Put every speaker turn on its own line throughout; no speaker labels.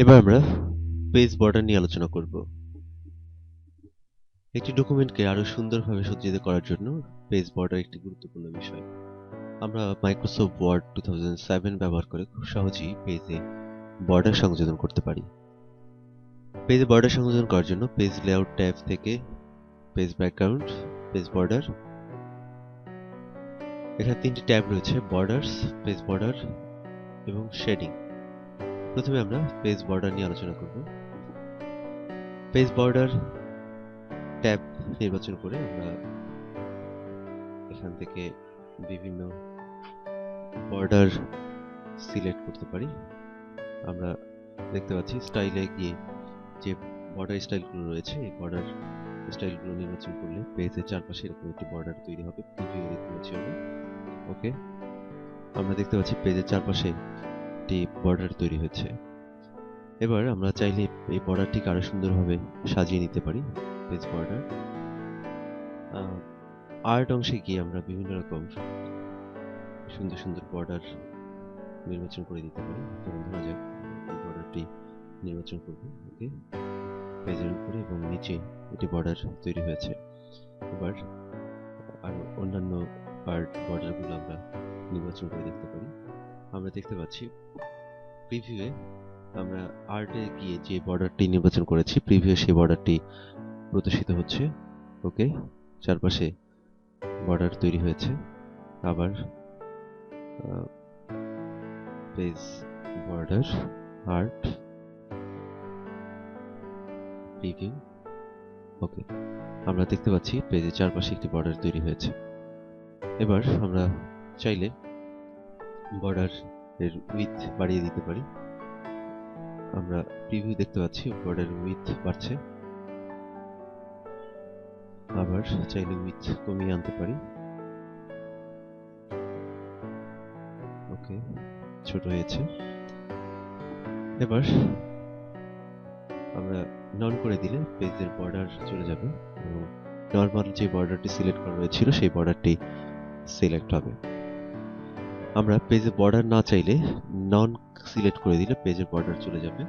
এবার আমরা page border নিয়ে আলোচনা করব। একটি ডকুমেন্টকে আরো সুন্দরভাবে সজ্জিত করার জন্য পেজ বর্ডার একটি গুরুত্বপূর্ণ বিষয়। আমরা মাইক্রোসফট ওয়ার্ড 2007 ব্যবহার করে খুব সহজেই পেজে বর্ডার সংযোজন করতে পারি। পেজে বর্ডার সংযোজন করার জন্য পেজ লেআউট ট্যাব থেকে পেজ ব্যাকগ্রাউন্ড, পেজ বর্ডার, এখানে তিনটি ট্যাব রয়েছে: বর্ডার্স, পেজ বর্ডার এবং শেডিং। প্রথমে আমরা পেজ বর্ডার নিয়ে আলোচনা করব। পেজ বর্ডার ট্যাব নির্বাচন করে আমরা এখান থেকে বিভিন্ন বর্ডার সিলেক্ট করতে পারি। আমরা দেখতে পাচ্ছি স্টাইলে গিয়ে যে বর্ডার স্টাইলগুলো রয়েছে, এই বর্ডার স্টাইলগুলো নির্বাচন করলে পেজের চারপাশে এরকম একটি বর্ডার তৈরি হবে। প্রিভিউ দেখতে পাচ্ছি আমরা। ওকে, আমরা দেখতে পাচ্ছি পেজের চারপাশে একটি বর্ডার তৈরি হয়েছে। এবার আমরা চাইলে এই বর্ডারটিকে আরো সুন্দরভাবে সাজিয়ে নিতে পারি। পেজ বর্ডার আর্ট অংশে গিয়ে আমরা বিভিন্ন রকম সুন্দর সুন্দর বর্ডার নির্বাচন করে দিতে পারি। যেমন ধরা যাক এই বর্ডারটি নির্বাচন করব। ওকে, পেজের উপরে এবং নিচে এটি বর্ডার তৈরি হয়েছে। এবার আর অন্যান্য আর্ট বর্ডারগুলো আমরা নির্বাচন করে দেখতে পারি। আমরা দেখতে পাচ্ছি প্রিভিউয়ে আমরা আর্টে গিয়ে যে বর্ডারটি নির্বাচন করেছি, প্রিভিউয়ে সেই বর্ডারটি প্রদর্শিত হচ্ছে। ওকে, চারপাশে বর্ডার তৈরি হয়েছে। আবার পেজ বর্ডার, আর্ট, প্রিভিউ। ওকে, আমরা দেখতে পাচ্ছি পেজের চারপাশে একটি বর্ডার তৈরি হয়েছে। এবার আমরা চাইলে বর্ডার এর উইথ বাড়িয়ে দিতে পারি। আমরা প্রিভিউ দেখতে পাচ্ছি বর্ডার উইথ বাড়ছে। আবার চাইলে উইথ কমিয়ে আনতে পারি। ওকে, ছোট হয়েছে। এবার আমরা নন করে দিলে পেজের বর্ডার চলে যাবে এবং নর্মাল যে বর্ডারটি সিলেক্ট করা হয়েছিল সেই বর্ডারটি সিলেক্ট হবে। আমরা পেজে বর্ডার না চাইলে নন সিলেক্ট করে দিলে পেজের বর্ডার চলে যাবে।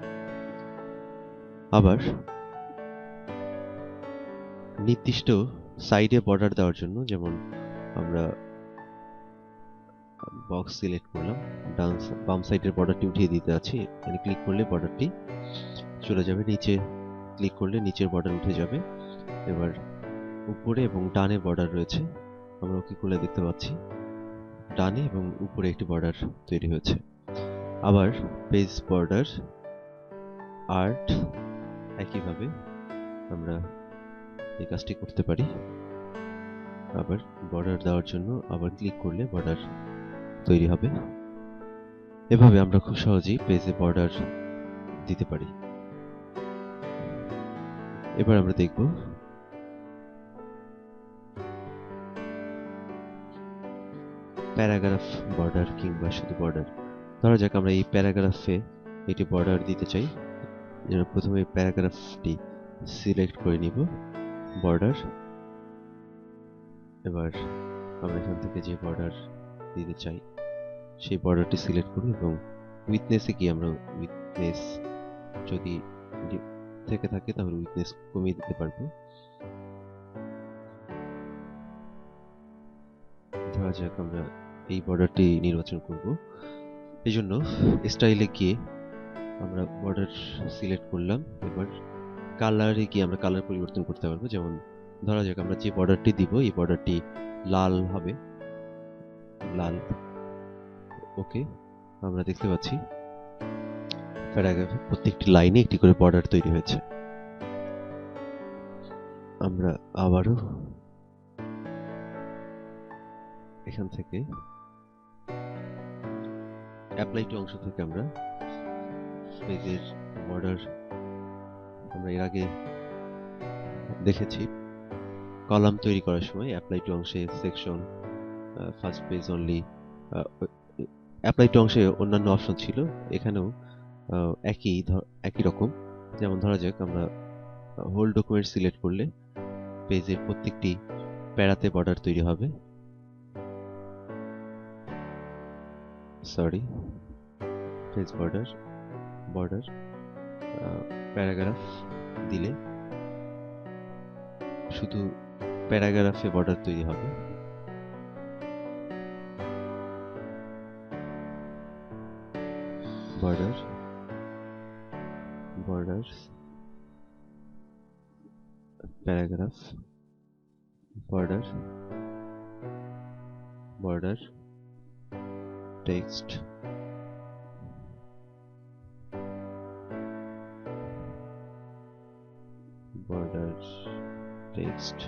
আবার নির্দিষ্ট সাইডে বর্ডার দেওয়ার জন্য, যেমন আমরা বক্স সিলেক্ট করলাম, বাম সাইডের বর্ডারটি উঠিয়ে দিতে আছি, এখানে ক্লিক করলে বর্ডারটি চলে যাবে। নিচে ক্লিক করলে নিচের বর্ডার উঠে যাবে। এবার উপরে এবং ডানে বর্ডার রয়েছে, আমরা ওকে করলে দেখতে পাচ্ছি ডানে এবং উপরে একটি বর্ডার তৈরি হয়েছে। আবার পেজ বর্ডার, আর্ট, একইভাবে আমরা এই কাজটি করতে পারি। আবার বর্ডার দেওয়ার জন্য আবার ক্লিক করলে বর্ডার তৈরি হবে। এভাবে আমরা খুব সহজেই পেজে বর্ডার দিতে পারি। এবার আমরা দেখব প্যারাগ্রাফ বর্ডার কিংবা শুধু বর্ডার। ধরা যাক আমরা এই প্যারাগ্রাফে একটি বর্ডার দিতে চাই। প্রথমে প্যারাগ্রাফটি সিলেক্ট করে নিব, বর্ডার। এবার আমরা এখান থেকে যে বর্ডার দিতে চাই সেই বর্ডারটি সিলেক্ট করব এবং উইথনেসে গিয়ে আমরা উইথনেস যদি থেকে থাকে তাহলে উইথনেস কমিয়ে দিতে পারবো। ধরা যাক আমরা এই বর্ডারটি নির্বাচন করব। এই জন্য স্টাইলে গিয়ে আমরা বর্ডার সিলেক্ট করলাম। এবার কালারে গিয়ে আমরা কালার পরিবর্তন করতে পারবো। যেমন ধরা যাক আমরা যে বর্ডারটি দিব এই বর্ডারটি লাল হবে, লাল। ওকে, আমরা দেখতে পাচ্ছি প্যারাগ্রাফে প্রত্যেকটি লাইনে একটি করে বর্ডার তৈরি হয়েছে। আমরা আবারও এখান থেকে অ্যাপ্লাই টু অংশ থেকে আমরা পেজের বর্ডার, আমরা এর আগে দেখেছি কলাম তৈরি করার সময় অ্যাপ্লাই টু অংশে section, first page only, apply to অংশে অন্যান্য অপশন ছিল। এখানেও একই রকম। যেমন ধরা যাক আমরা হোল ডকুমেন্ট সিলেক্ট করলে পেজের প্রত্যেকটি প্যারাতে বর্ডার তৈরি হবে। Sorry, page border, border, paragraph দিলে শুধু প্যারাগ্রাফে বর্ডার তৈরি হবে। Border, border, paragraph, border, border, text, border, text.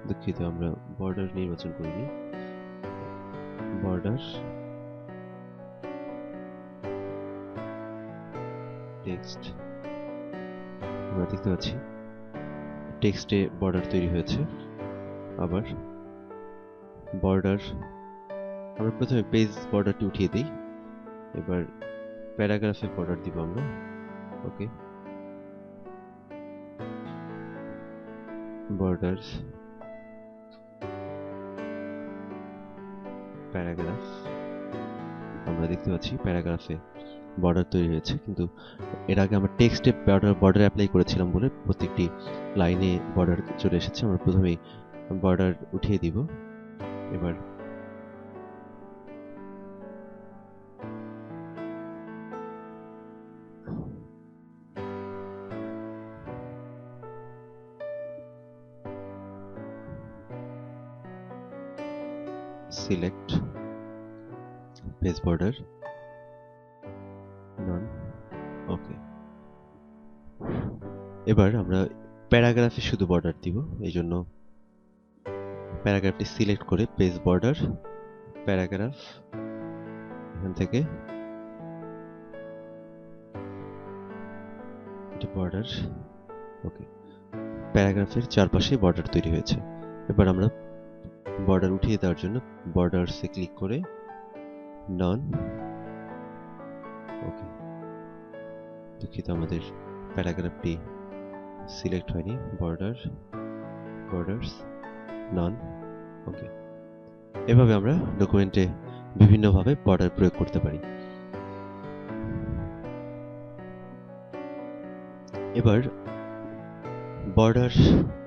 দুঃখিত, আমরা বর্ডার নির্বাচন করিনি। Border, text. আমরা দেখতে পাচ্ছি টেক্সটে বর্ডার তৈরি হয়েছে। আবার বর্ডার, আমরা প্রথমে পেজ বর্ডারটি উঠিয়ে দিই, এবার প্যারাগ্রাফে বর্ডার দিব আমরা। ওকে, বর্ডার, প্যারাগ্রাফ। আমরা দেখতে পাচ্ছি প্যারাগ্রাফে বর্ডার তৈরি হয়েছে, কিন্তু এর আগে আমরা টেক্সটে বর্ডার অ্যাপ্লাই করেছিলাম বলে প্রত্যেকটি লাইনে বর্ডার চলে এসেছে। আমরা প্রথমেই বর্ডার উঠিয়ে দিব। এবার সিলেক্ট পেজ বর্ডার, নন। ওকে, এবার আমরা প্যারাগ্রাফে শুধু বর্ডার দিব, এই জন্য প্যারাগ্রাফটি সিলেক্ট করে পেজ বর্ডার, প্যারাগ্রাফ, এখান থেকে বর্ডার। ওকে, প্যারাগ্রাফের চারপাশে বর্ডার তৈরি হয়েছে। এবার আমরা বর্ডার উঠিয়ে দেওয়ার জন্য বর্ডারসে ক্লিক করে নন। ওকে, দুঃখিত, আমাদের প্যারাগ্রাফটি সিলেক্ট হয়নি। বর্ডার, বর্ডার্স, নন। ওকে, এভাবে আমরা ডকুমেন্টে বিভিন্নভাবে বর্ডার প্রয়োগ করতে পারি। এবার বর্ডার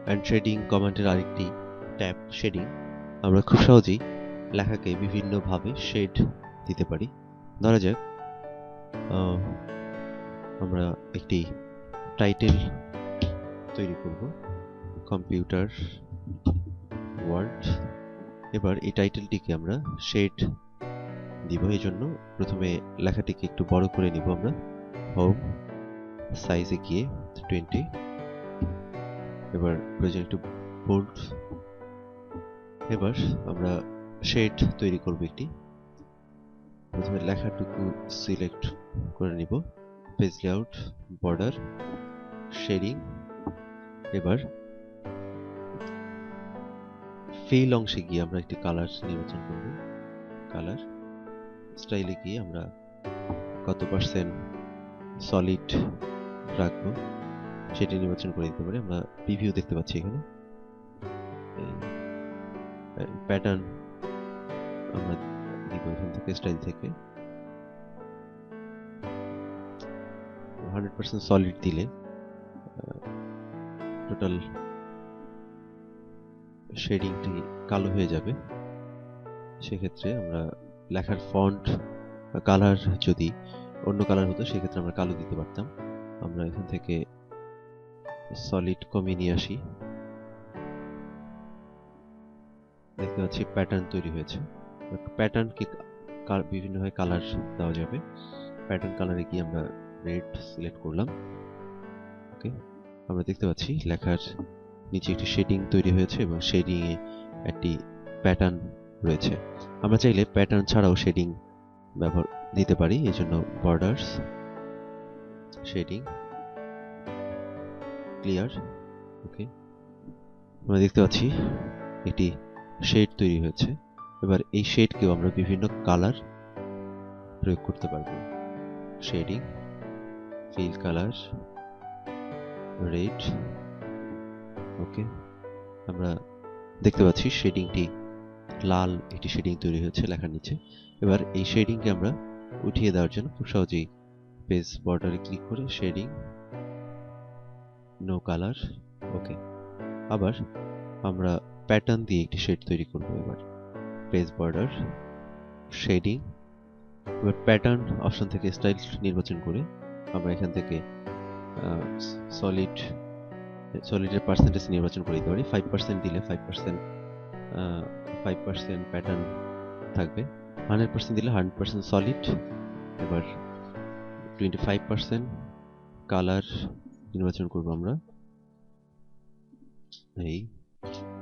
অ্যান্ড শেডিং কমান্ডের আরেকটি ট্যাব শেডিং। আমরা খুব সহজেই লেখাকে বিভিন্নভাবে শেড দিতে পারি। ধরা যাক আমরা একটি টাইটেল তৈরি করব, কম্পিউটার ওয়ার্ল্ড। এবার এই টাইটেলটিকে আমরা শেড দিব, এই জন্য প্রথমে লেখাটিকে একটু বড় করে নিব আমরা। হোম, সাইজে গিয়ে 20। এবার প্রয়োজন একটু বোল্ড। এবার আমরা শেড তৈরি করব একটি। প্রথমে লেখাটুকু সিলেক্ট করে নিব, পেজ লেআউট, বর্ডার, শেডিং। এবার ফিল অংশে গিয়ে আমরা একটি কালার নির্বাচন করব। কালার স্টাইলে গিয়ে আমরা কত পার্সেন্ট সলিড রাখবো সেটি নির্বাচন করে দিতে পারি। আমরা প্রিভিউ দেখতে পাচ্ছি এখানে। প্যাটার্ন আমরা দিব এখান থেকে, স্টাইল থেকে 100% সলিড দিলে টোটাল শেডিংটি কালো হয়ে যাবে। সেক্ষেত্রে আমরা লেখার ফন্ট কালার যদি অন্য কালার হতো সেক্ষেত্রে আমরা কালো দিতে পারতাম। আমরা এখান থেকে সলিড কমিয়ে নিয়ে আসি। দেখতে পাচ্ছি প্যাটার্ন তৈরি হয়েছে। প্যাটার্নকে বিভিন্নভাবে কালার দেওয়া যাবে। প্যাটার্ন কালারে গিয়ে আমরা রেড সিলেক্ট করলাম। ওকে, আমরা দেখতে পাচ্ছি লেখার নিচে একটি শেডিং তৈরি হয়েছে এবং শেডিং এ একটি প্যাটার্ন রয়েছে। আমরা চাইলে প্যাটার্ন ছাড়াও শেডিং ব্যবহার দিতে পারি, এজন্য বর্ডার্স, শেডিং, ক্লিয়ার। ওকে, আমরা দেখতে পাচ্ছি একটি শেড তৈরি হয়েছে। এবার এই শেডকেও আমরা বিভিন্ন কালার প্রয়োগ করতে পারবো। Shading, fill colour, red. Okay, আমরা দেখতে পাচ্ছি শেডিংটি লাল একটি শেডিং তৈরি হয়েছে লেখার নিচে। এবার এই শেডিংকে আমরা উঠিয়ে দেওয়ার জন্য খুব সহজেই পেজ বর্ডারে ক্লিক করে শেডিং, নো কালার, ওকে। আবার আমরা প্যাটার্ন দিয়ে একটি শেড তৈরি করব। এবার পেজ বর্ডার, শেডিং, এবার প্যাটার্ন অপশন থেকে স্টাইল নির্বাচন করে আমরা এখান থেকে সলিডের পার্সেন্টেজ নির্বাচন করে দিতে পারি। 5% দিলে 5% প্যাটার্ন থাকবে, 100% দিলে 100% সলিড। এবার 25% কালার নির্বাচন করব আমরা, এই,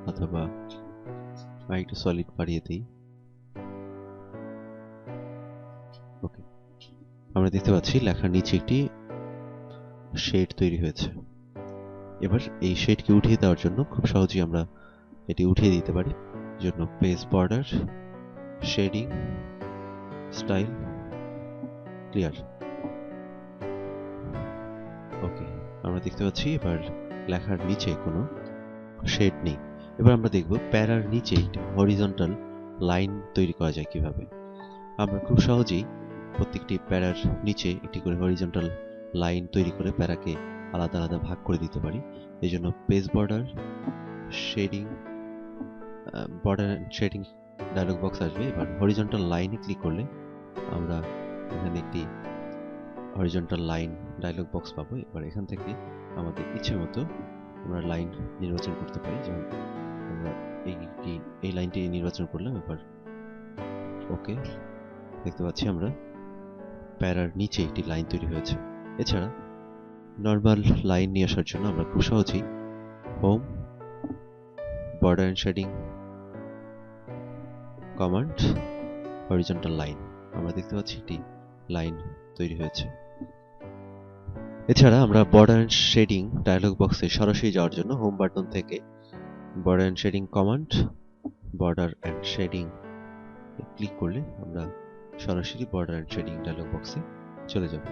অথবা আরেকটু সলিড বাড়িয়ে দিই, ওকে। আমরা দেখতে পাচ্ছি লেখার নিচে একটি শেড তৈরি হয়েছে। এবার এই শেডকে উঠিয়ে দেওয়ার জন্য খুব সহজেই আমরা এটি উঠিয়ে দিতে পারি। জন্য page border, shading, style, clear, okay. আমরা দেখতে পাচ্ছি এবার লেখার নিচে কোনো শেড নেই। এবার আমরা দেখব প্যারার নিচে একটি হরিজন্টাল লাইন তৈরি করা যায় কিভাবে। আমরা খুব সহজেই প্রত্যেকটি প্যারার নিচে একটি করে হরিজন্টাল লাইন তৈরি করে প্যারাকে আলাদা আলাদা ভাগ করে দিতে পারি। এই জন্য page border, shading, border and shading dialogue box আসবে। এবার হরিজন্টাল লাইনে ক্লিক করলে আমরা এখানে একটি হরিজন্টাল লাইন ডায়লগ বক্স পাবো। এবার এখান থেকে আমাদের ইচ্ছে মতো আমরা লাইন নির্বাচন করতে পারি। যেমন আমরা এই লাইনটি নির্বাচন করলাম। এবার ওকে, দেখতে পাচ্ছি আমরা প্যারার নিচে একটি লাইন তৈরি হয়েছে। এছাড়া নর্মাল লাইন নিয়ে আসার জন্য আমরা খুব সহজেই home, border and shading, command, horizontal line, আমরা দেখতে পাচ্ছি একটি লাইন তৈরি হয়েছে। এছাড়া আমরা বর্ডার এন্ড শেডিং ডায়লগ বক্সে সরাসরি যাওয়ার জন্য হোম বাটন থেকে border and shading command, border and shading click করলে আমরা সরাসরি বর্ডার এন্ড শেডিং ডায়লগ বক্সে চলে যাব।